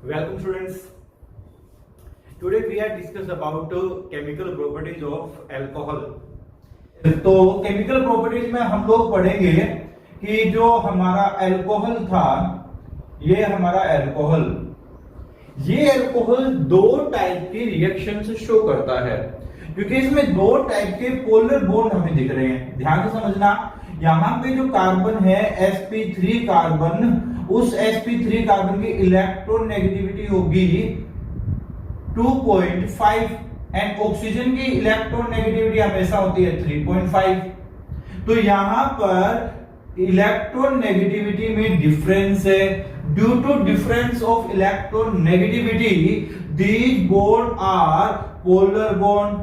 Welcome students. Today we are discuss about chemical properties of alcohol. तो chemical properties में हम लोग पढ़ेंगे कि जो हमारा अल्कोहल था, ये हमारा अल्कोहल, ये अल्कोहल दो टाइप की रिएक्शन से शो करता है, क्योंकि इसमें दो टाइप के पोलर बॉन्ड हमें दिख रहे हैं। ध्यान से समझना, यहाँ पे जो कार्बन है sp3 कार्बन, उस sp3 कार्बन की इलेक्ट्रोनेगेटिविटी होगी 2.5 एंड ऑक्सीजन की इलेक्ट्रोनेगेटिविटी हमेशा होती है 3.5। तो यहां पर इलेक्ट्रोनेगेटिविटी में डिफरेंस है। Due to difference of electronegativity these bond are polar bond,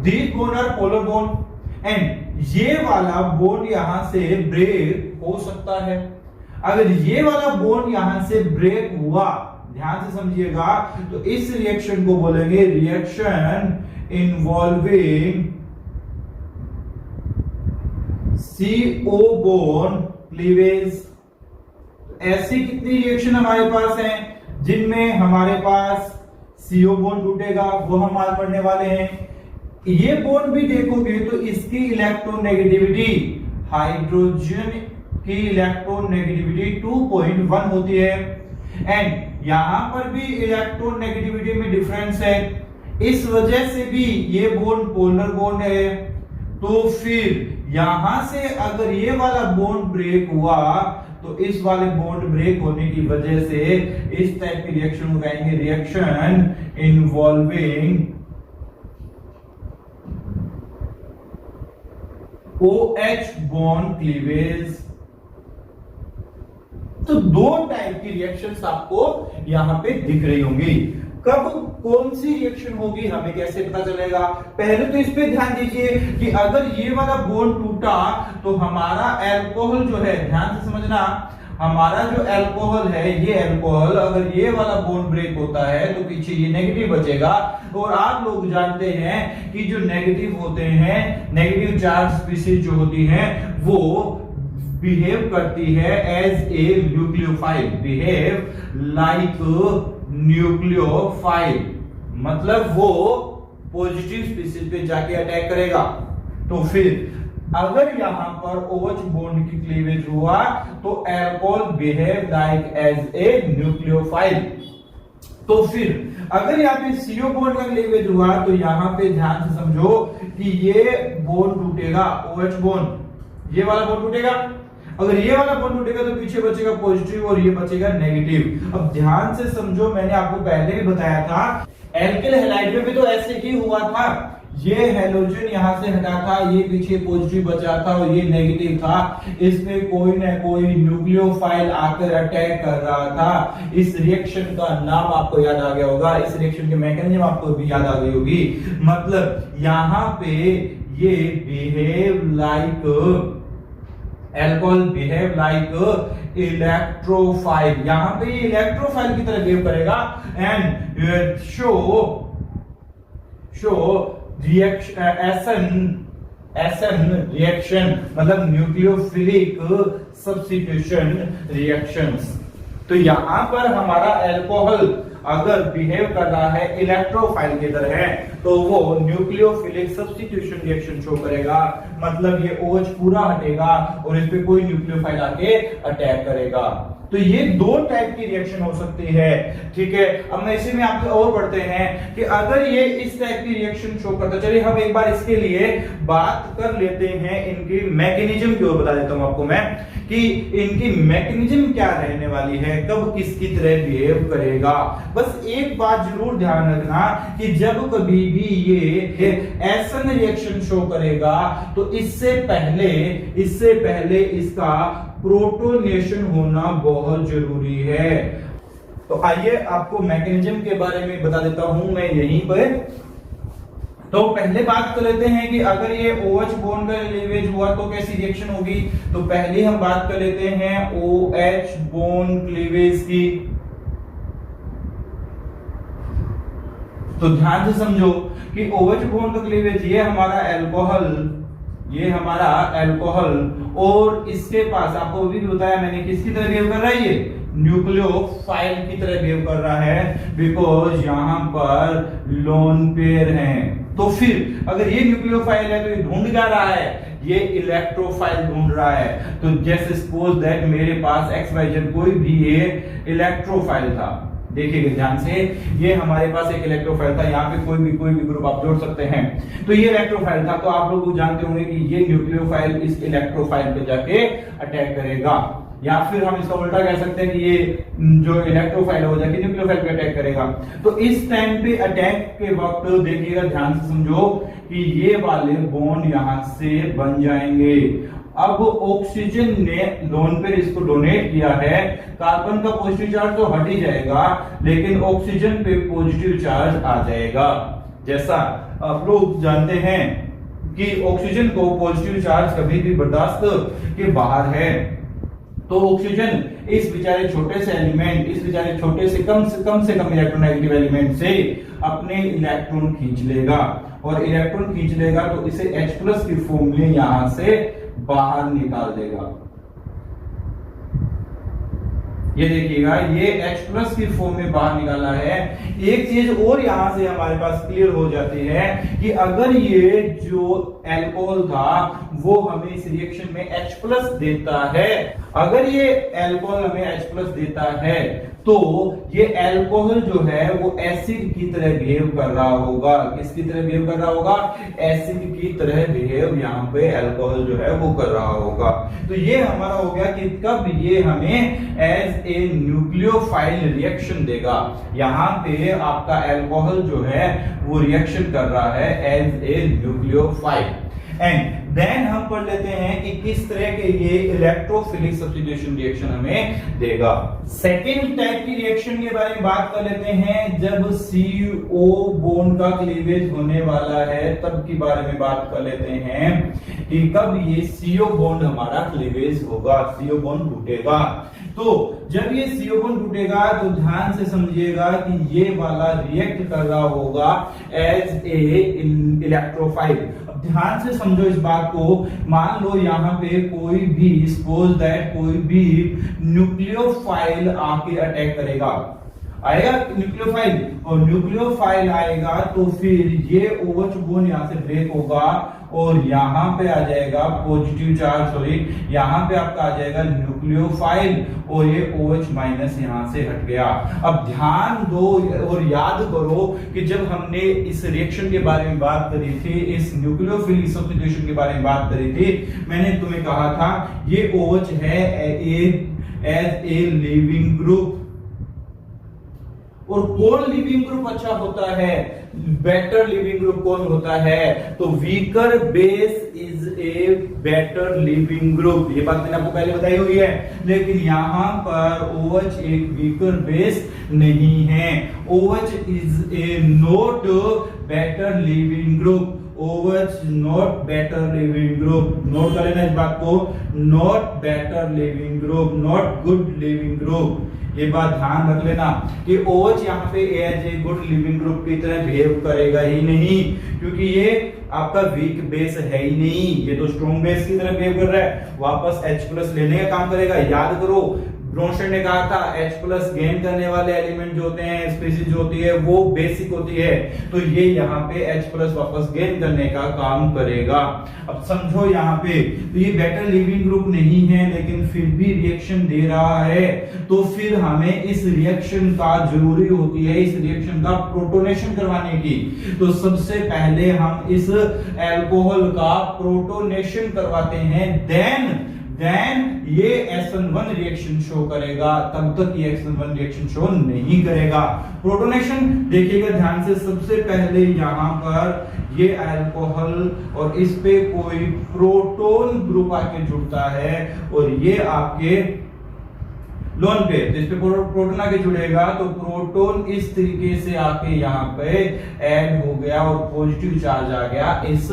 these bond are polar bond and ये वाला बॉन्ड यहां से ब्रेक हो सकता है। अगर ये वाला बॉन्ड यहां से ब्रेक हुआ, ध्यान से समझिएगा, तो इस रिएक्शन को बोलेंगे reaction involving CO bond cleavage. ऐसी कितनी रिएक्शन हमारे पास हैं जिनमें हमारे पास CO बॉन्ड टूटेगा, वो हम आज पढ़ने वाले हैं। ये बॉन्ड भी देखोगे तो इसकी इलेक्ट्रोनेगेटिविटी, हाइड्रोजन की इलेक्ट्रोनेगेटिविटी 2.1 होती है एंड यहां पर भी इलेक्ट्रोनेगेटिविटी में डिफरेंस है। इस वजह से भी ये बॉन्ड पोलर बॉन्ड है। तो फिर यहां से अगर ये वाला बॉन्ड ब्रेक हुआ तो इस वाले बॉन्ड ब्रेक होने की वजह से इस टाइप की रिएक्शन को कहेंगे reaction involving OH bond cleavage. तो दो टाइप की रिएक्शंस आपको यहां पे दिख रही होंगी। कब कौन सी रिएक्शन होगी हमें कैसे पता चलेगा? पहले तो इस पे ध्यान दीजिए कि अगर ये वाला बॉन्ड टूटा तो हमारा अल्कोहल जो है, ध्यान से समझना, हमारा जो अल्कोहल है, ये अल्कोहल अगर ये वाला बॉन्ड ब्रेक होता है तो पीछे ये नेगेटिव बचेगा। और आप लोग जानते हैं कि जो नेगेटिव होते हैं, नेगेटिव चार्ज स्पीशीज जो होती हैं, वो बिहेव करती है as a nucleophile, behave like nucleophile, मतलब वो पॉजिटिव स्पीशीज पे जाके अटैक करेगा। तो फिर अगर यहां पर OH बॉन्ड की क्लीवेज हुआ तो alcohol behave like as a nucleophile. तो फिर अगर यहाँ पे CO बॉन्ड का क्लीवेज हुआ तो यहाँ पे ध्यान से समझो कि ये बॉन्ड टूटेगा, OH बॉन्ड, ये वाला बॉन्ड टूटेगा। अगर ये वाला बॉन्ड टूटेगा तो पीछे बचेगा पॉजिटिव और ये बचेगा नेगेटिव। अब ध्यान से समझो, मैंने आपको पहले भी बताया था एल्किल हैलाइड में भी तो ऐसे ही हुआ था। ये हेलोजन यहां से हटा था, ये पीछे पॉजिटिव बचा था और ये नेगेटिव था। इसमें कोई ना कोई न्यूक्लियोफाइल आकर अटैक कर रहा था। इस रिएक्शन का नाम आपको याद आ गया होगा, इस रिएक्शन के मैकेनिज्म आपको भी याद आ गई होगी। मतलब यहां पे ये behave like alcohol, behave like electrophile, यहां पे ये इलेक्ट्रोफाइल की तरह बिहेव करेगा एंड शो रिएक्शन रिएक्शन, मतलब न्यूक्लियोफिलिक सब्स्टिट्यूशन रिएक्शंस। तो यहां पर हमारा अल्कोहल अगर बिहेव कर रहा है इलेक्ट्रोफाइल की तरह है तो वो न्यूक्लियोफिलिक सब्स्टिट्यूशन रिएक्शन शो करेगा, मतलब ये OH पूरा हटेगा और इस पे कोई न्यूक्लियोफाइल आके अटैक करेगा। तो ये दो टाइप की रिएक्शन हो सकती है, ठीक है। अब मैं इसी में आपको और पढ़ते हैं कि अगर ये इस टाइप की रिएक्शन शो करता है, चलिए हम एक बार इसके लिए बात कर लेते हैं, इनकी मैकेनिज्म की ओर बता देता हूं आपको मैं कि इनकी मैकेनिज्म क्या रहने वाली है, कब किसकी तरह बिहेव करेगा। बस एक बात जरूर ध्यान रखना कि जब कभी भी ये एसन रिएक्शन शो करेगा तो इससे पहले इसका प्रोटोनेशन होना बहुत जरूरी है। तो आइए आपको मैकेनिज्म के बारे में बता देता हूं मैं यहीं पर। तो पहले बात कर लेते हैं कि अगर ये OH बॉन्ड का क्लीवेज हुआ तो कैसी रिएक्शन होगी। तो पहले हम बात कर लेते हैं OH बॉन्ड क्लीवेज की। तो ध्यान से समझो कि OH बॉन्ड का क्लीवेज, ये हमारा अल्कोहल और इसके पास आपको भी बताया मैंने किसकी तरह बिहेव कर रहा है, न्यूक्लियोफाइल की तरह बिहेव कर रहा है, बिकॉज यहां पर लोन पेयर है। तो फिर अगर ये न्यूक्लियोफाइल है तो ये ढूंढ क्या रहा है, ये इलेक्ट्रोफाइल ढूंढ रहा है। तो जैसे सपोज दैट मेरे पास XYZ कोई भी ये इलेक्ट्रोफाइल था, देखिएगा ध्यान से, ये हमारे पास एक इलेक्ट्रोफाइल था, यहाँ पे कोई भी ग्रुप आप जोड़ सकते हैं। तो ये इलेक्ट्रोफाइल था, तो आप लोग जानते होंगे कि ये न्यूक्लियोफाइल इस इलेक्ट्रोफाइल पे जाके अटैक करेगा, या फिर हम इसका उल्टा कह सकते हैं कि ये जो इलेक्ट्रोफाइल हो जाके न्यूक्लियोफाइल पे अटैक करेगा। तो इस टाइम पे अटैक के वक्त देखिएगा ध्यान से समझो कि ये वाले बॉन्ड यहां से बन जाएंगे। अब ऑक्सीजन ने लोन पे इसको डोनेट किया है, कार्बन का पॉजिटिव चार्ज तो हट ही जाएगा, लेकिन ऑक्सीजन पे पॉजिटिव चार्ज आ जाएगा। जैसा आप लोग जानते हैं कि ऑक्सीजन को पॉजिटिव चार्ज कभी भी बर्दाश्त के बाहर है, तो ऑक्सीजन इस बेचारे छोटे से एलिमेंट, इस बेचारे छोटे से कम इलेक्ट्रोनेगेटिव एलिमेंट से अपने इलेक्ट्रॉन खींच लेगा, और इलेक्ट्रॉन खींच लेगा तो इसे H+ की फॉर्म में यहां से बाहर निकाल देगा। ये देखिएगा, ये H+ की फॉर्म में बाहर निकाला है। एक चीज और यहां से हमारे पास क्लियर हो जाती है कि अगर ये जो अल्कोहल था वो हमें इस रिएक्शन में H+ देता है, अगर ये अल्कोहल हमें H+ देता है तो ये अल्कोहल जो है वो एसिड की तरह बिहेव कर रहा होगा। किसकी तरह बिहेव कर रहा होगा? एसिड की तरह बिहेव यहाँ पे अल्कोहल जो है वो कर रहा होगा। तो ये हमारा हो गया कि कब ये हमें एज ए न्यूक्लियोफाइल रिएक्शन देगा। यहाँ पे आपका अल्कोहल जो है वो रिएक्शन कर रहा है as a nucleophile. And then हम पढ़ लेते हैं कि किस तरह के ये इलेक्ट्रोफिलिक सब्स्टिट्यूशन रिएक्शन हमें देगा। सेकेंड टाइप की रिएक्शन के बारे में बात कर लेते हैं, जब CO बॉन्ड का क्लीवेज होने वाला है तब की बारे में बात कर लेते हैं कि कब ये CO बॉन्ड हमारा क्लीवेज होगा, CO बॉन्ड टूटेगा। तो जब ये CO बॉन्ड टूटेगा तो ध्यान से समझिएगा कि ये वाला रिएक्ट कर रहा होगा एज ए इलेक्ट्रोफाइल। ध्यान से समझो इस बात को, मान लो यहाँ पे कोई भी सपोज दैट कोई भी न्यूक्लियोफाइल आके अटैक करेगा, आएगा न्यूक्लियोफाइल, और न्यूक्लियोफाइल आएगा तो फिर ये OH बॉन्ड यहाँ से ब्रेक होगा और यहाँ पे आ जाएगा पॉजिटिव चार्ज, सॉरी यहाँ पे आपका आ जाएगा न्यूक्लियोफाइल और ये OH- यहाँ से हट गया। अब ध्यान दो और याद करो कि जब हमने इस रिएक्शन के बारे में बात करी थी, इस न्यूक्लियोफिलिक सब्स्टिट्यूशन के बारे में बात करी थी, मैंने तुम्हें कहा था ये OH है एज ए लिविंग ग्रुप। और कौन लिविंग ग्रुप अच्छा होता है, बेटर लिविंग ग्रुप कौन होता है? तो weaker base is a better leaving group. ये बात मैंने आपको पहले बताई हुई है, लेकिन यहां पर OH एक वीकर बेस नहीं है। OH is a not better leaving group, OH not better leaving group. Note कर लेना इस बात को, not better leaving group, not good leaving group. ये बात ध्यान रख लेना कि OH यहाँ पे as a good leaving group की तरह बिहेव करेगा ही नहीं, क्योंकि ये आपका वीक बेस है ही नहीं, ये तो स्ट्रॉन्ग बेस की तरह बिहेव कर रहा है, वापस H+ लेने का काम करेगा। याद करो ब्रोंस्टेड ने कहा था H+ गेन करने वाले एलिमेंट जो होते हैं, स्पीशीज जो होती है वो बेसिक होती है, तो ये यहाँ पे H+ वापस गेन करने का काम करेगा। अब समझो यहाँ पे तो ये बेटर लिविंग ग्रुप नहीं है लेकिन फिर भी रिएक्शन दे रहा है, तो फिर हमें इस रिएक्शन का जरूरी होती है, इस रिएक्शन का प्रोटोनेशन करवाने की। तो सबसे पहले हम इस अल्कोहल का प्रोटोनेशन करवाते हैं, देन ये SN1 रिएक्शन शो करेगा, तब तक ये SN1 रिएक्शन शो नहीं करेगा। प्रोटोनेशन देखिएगा ध्यान से, सबसे पहले यहाँ पर ये अल्कोहल और इस पे कोई प्रोटोन ग्रुप आके जुड़ता है और ये आपके लोन पे, तो इस पे प्रोटोन आके जुड़ेगा तो प्रोटोन इस तरीके से आके यहाँ पे ऐड हो गया और पॉजिटिव चार्ज आ गया इस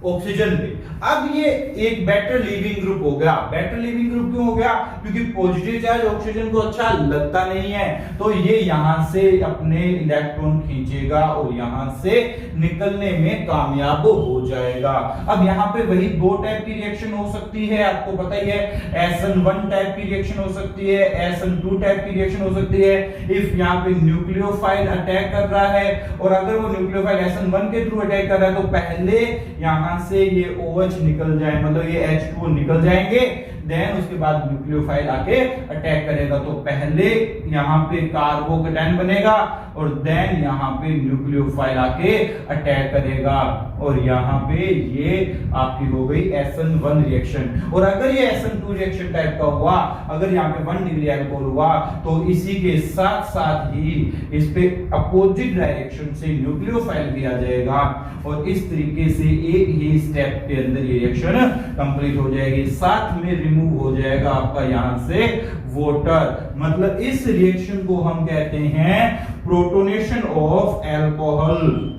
ऑक्सीजन पे। अब ये एक बेटर लीविंग ग्रुप हो गया। बेटर लीविंग ग्रुप क्यों हो गया? क्योंकि पॉजिटिव चार्ज ऑक्सीजन को अच्छा लगता नहीं है, तो ये यहां से अपने इलेक्ट्रॉन खींचेगा और यहां से निकलने में कामयाब हो जाएगा। अब यहां पे वही दो टाइप की रिएक्शन हो सकती है, आपको पता ही है, SN1 टाइप की रिएक्शन हो सकती है, SN2 टाइप की रिएक्शन हो सकती है। इफ यहां पे न्यूक्लियोफाइल अटैक कर रहा है और अगर वो न्यूक्लियोफाइल SN1 के थ्रू अटैक कर रहा है तो पहले यहां से ये OH निकल जाए, मतलब ये H2O निकल जाएंगे, देन उसके बाद न्यूक्लियोफाइल आके अटैक करेगा। तो पहले यहां पे कार्बोकेटायन बनेगा और देन यहां पे न्यूक्लियोफाइल आके अटैक करेगा और यहां पे ये आपकी हो गई SN1 रिएक्शन। और अगर ये SN2 रिएक्शन टाइप का हुआ, अगर यहां पे 1 डिग्री अल्कोहल हुआ, तो इसी के साथ साथ ही इस पे अपोजिट डायरेक्शन से न्यूक्लियोफाइल भी आ जाएगा और इस तरीके से एक ही स्टेप के अंदर ये रिएक्शन कंप्लीट हो जाएगी। साथ में रिमूव हो जाएगा आपका यहां से वाटर, मतलब इस रिएक्शन को हम कहते हैं protonation of alcohol.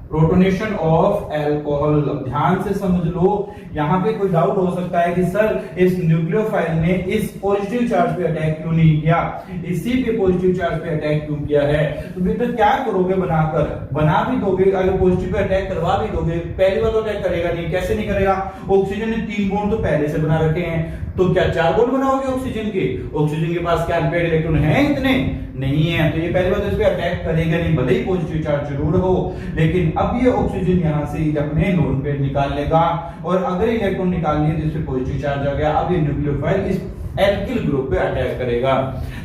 Protonation of alcohol. ध्यान से समझ लो, यहां पे कोई डाउट हो सकता है कि सर इस न्यूक्लियोफाइल ने इस पॉजिटिव चार्ज पे अटैक क्यों नहीं किया, इसी पे पॉजिटिव चार्ज पे अटैक क्यों किया है? तो बेटा क्या करोगे, बनाकर बना भी दोगे, अगर पॉजिटिव पे अटैक करवा भी दोगे, पहली बार तो अटैक करेगा नहीं। कैसे नहीं करेगा? ऑक्सीजन ने 3 बॉन्ड तो पहले से बना रखे हैं, तो क्या 4 बॉन्ड बनाओगे ऑक्सीजन के? ऑक्सीजन के पास क्या अनपेयर्ड इलेक्ट्रॉन है? इतने नहीं है, तो ये पहली बार तो इस पे अटैक करेगा नहीं, भले ही पॉजिटिव चार्ज जरूर हो। लेकिन अब ये ऑक्सीजन यहां से अपने लोन पेयर निकाल लेगा और अगर इलेक्ट्रॉन निकाल लिए तो इस पे पॉजिटिव चार्ज आ गया। अब ये न्यूक्लियोफाइल इस एल्किल ग्रुप पे अटैक करेगा।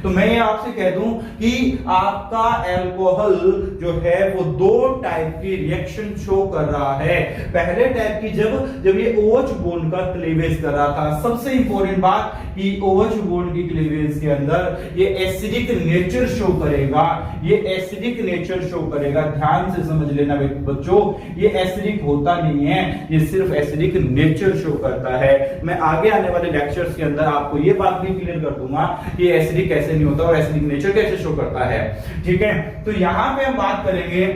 तो मैं ये आपसे कह दूं कि आपका अल्कोहल जो है वो 2 टाइप की रिएक्शन शो कर रहा है। पहले टाइप की जब ये OH बॉन्ड का क्लीवेज कर रहा था, सबसे इंपॉर्टेंट बात कि OH बॉन्ड की क्लीवेज के अंदर ये एसिडिक नेचर शो करेगा, ये एसिडिक नेचर शो करेगा। ध्यान से समझ लेना बच्चों, ये एसिडिक होता नहीं है, ये सिर्फ एसिडिक नेचर शो करता है। मैं आगे आने वाले लेक्चर्स के अंदर आपको ये बात भी क्लियर कर दूंगा कि एसिडिक कैसे नहीं होता और एसिडिक नेचर कैसे शो करता है। ठीक है, तो यहां पे हम बात करेंगे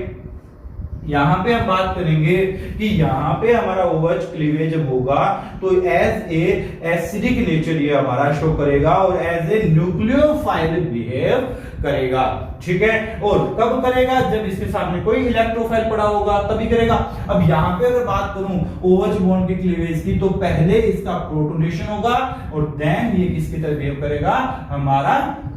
कि यहां पे हमारा OH क्लीवेज होगा तो एज ए एसिडिक नेचर ये हमारा शो करेगा और एज ए न्यूक्लियोफाइल बिहेव करेगा। ठीक है, और कब करेगा? जब इसके सामने कोई इलेक्ट्रोफाइल पड़ा होगा तभी करेगा। अब यहां पे अगर बात करूं OH बॉन्ड के क्लीवेज की, तो पहले इसका प्रोटोनेशन होगा और देन ये किसकी तरह बिहेव करेगा? हमारा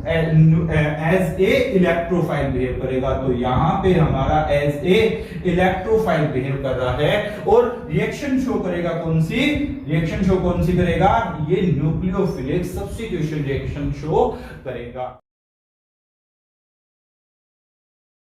एज ए इलेक्ट्रोफाइल बिहेव करेगा। तो यहां पे हमारा एज ए इलेक्ट्रोफाइल बिहेव कर रहा है और रिएक्शन शो करेगा कौन सी करेगा? ये न्यूक्लियोफिलिक सब्स्टिट्यूशन रिएक्शन शो करेगा।